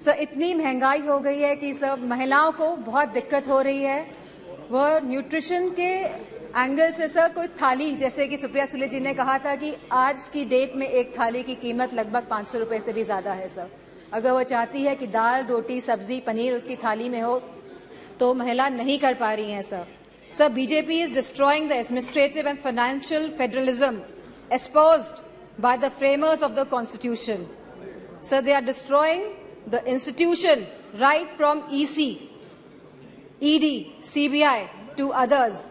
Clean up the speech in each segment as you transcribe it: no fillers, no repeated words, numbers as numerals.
Sir इतनी महंगाई हो गई है कि सर महिलाओं को बहुत दिक्कत हो रही है। वह न्यूट्रिशन के एंगल से सर कोई थाली, जैसे कि सुप्रिया सुले जी ने कहा था कि आज की डेट में एक थाली की कीमत लगभग 500 रुपए से भी ज्यादा है सर। अगर वो चाहती है कि दाल, रोटी, सब्जी, पनीर उसकी थाली में हो तो महिला नहीं कर पा रही हैं sir. Sir BJP is destroying the administrative and financial federalism espoused by the framers of the Constitution. So they are destroying the institution right from EC, ED, CBI to others.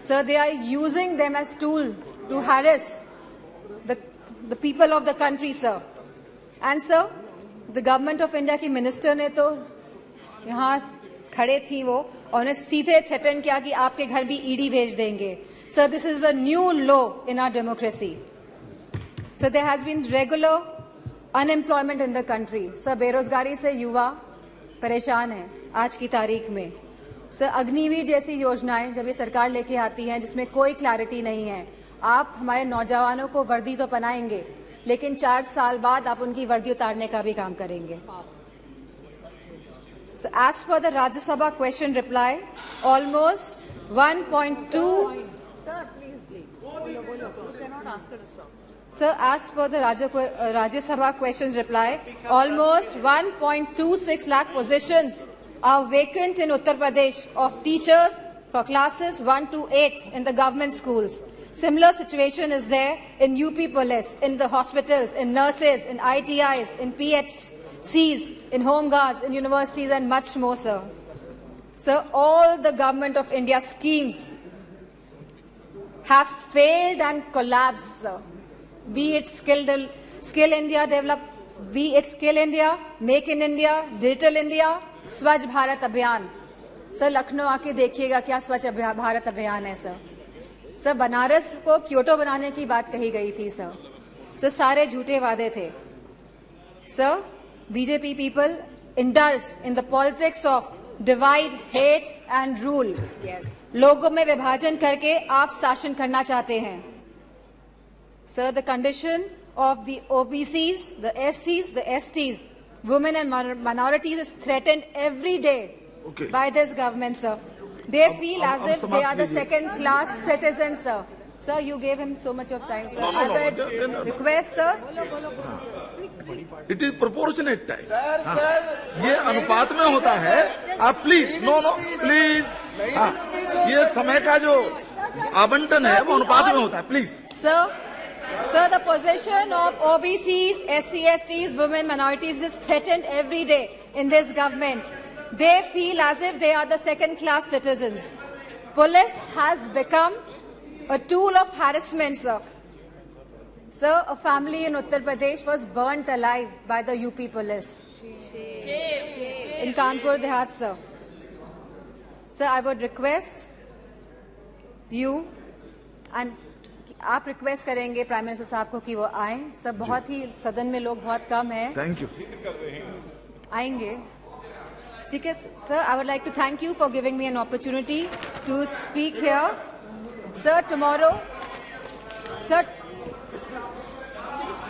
So they are using them as tool to harass the people of the country, sir. And sir, the government of India की minister ने तो यहाँ खड़े थी वो, और उन्हें सीधे थ्रेटन किया कि आपके घर भी ईडी भेज देंगे। So this is a new law in our democracy. So there has been regular unemployment in the country. So बेरोजगारी से युवा परेशान हैं आज की तारीख में। सर अग्निवीर जैसी योजनाएं जब ये सरकार लेके आती हैं जिसमें कोई क्लैरिटी नहीं है, आप हमारे नौजवानों को वर्दी तो पहनाएंगे लेकिन 4 साल बाद आप उनकी वर्दी उतारने का भी काम करेंगे। So as per the Rajya Sabha question reply, almost 1.2. Sir, please. You cannot ask her to stop. Sir, as per the Rajya Sabha questions reply, almost 1.26 lakh positions are vacant in Uttar Pradesh of teachers for classes 1 to 8 in the government schools. Similar situation is there in UP Police, in the hospitals, in nurses, in ITIs, in PHCs, in home guards, in universities and much more, sir. Sir, all the government of India schemes have failed and collapsed, sir. Be it Skill India Develop, be it Skill India, Make in India, Digital India, स्वच्छ भारत अभियान। Sir Lucknow आके देखिएगा क्या स्वच्छ भारत अभियान है sir. Sir Banaras को Kyoto बनाने की बात कही गई थी सर। सर सारे झूठे वादे थे। Sir BJP people indulge in the politics of divide, hate and rule. Yes. लोगों में विभाजन करके आप शासन करना चाहते हैं। Sir, the condition of the OBCs, the SCs, the STs, women and minorities is threatened every day by this government, sir. They feel as if they are the second-class citizens, sir. Sir, you gave him so much of time, sir. I would request, sir. It is proportionate time. Sir, ये अनुपात में होता है। आप please please ये समय का जो आवंटन है वो अनुपात में होता है, please. Sir, the position of OBCs, SC/STs, women, minorities is threatened every day in this government. They feel as if they are the second-class citizens. Police has become a tool of harassment, sir. Sir, a family in Uttar Pradesh was burnt alive by the UP police in Kanpur Dehat, sir. Sir, I would request you and आप request करेंगे prime minister साहब को कि वो आए। Sir बहुत ही सदन में लोग बहुत कम हैं। Thank you. आएंगे, ठीक है sir. I would like to thank you for giving me an opportunity to speak here. Sir tomorrow sir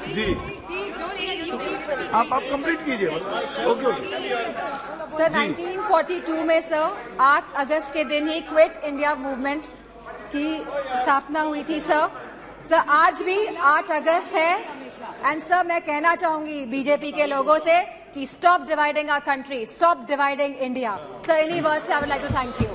ji आप कंप्लीट कीजिए। ओके सर 1942 में सर 8 अगस्त के दिन ही क्विट इंडिया मूवमेंट की स्थापना हुई थी सर। सर आज भी 8 अगस्त है एंड सर मैं कहना चाहूंगी बीजेपी के लोगों से कि stop dividing our country, stop dividing India. Sir इन्हीं वर्ड से I would like to thank you.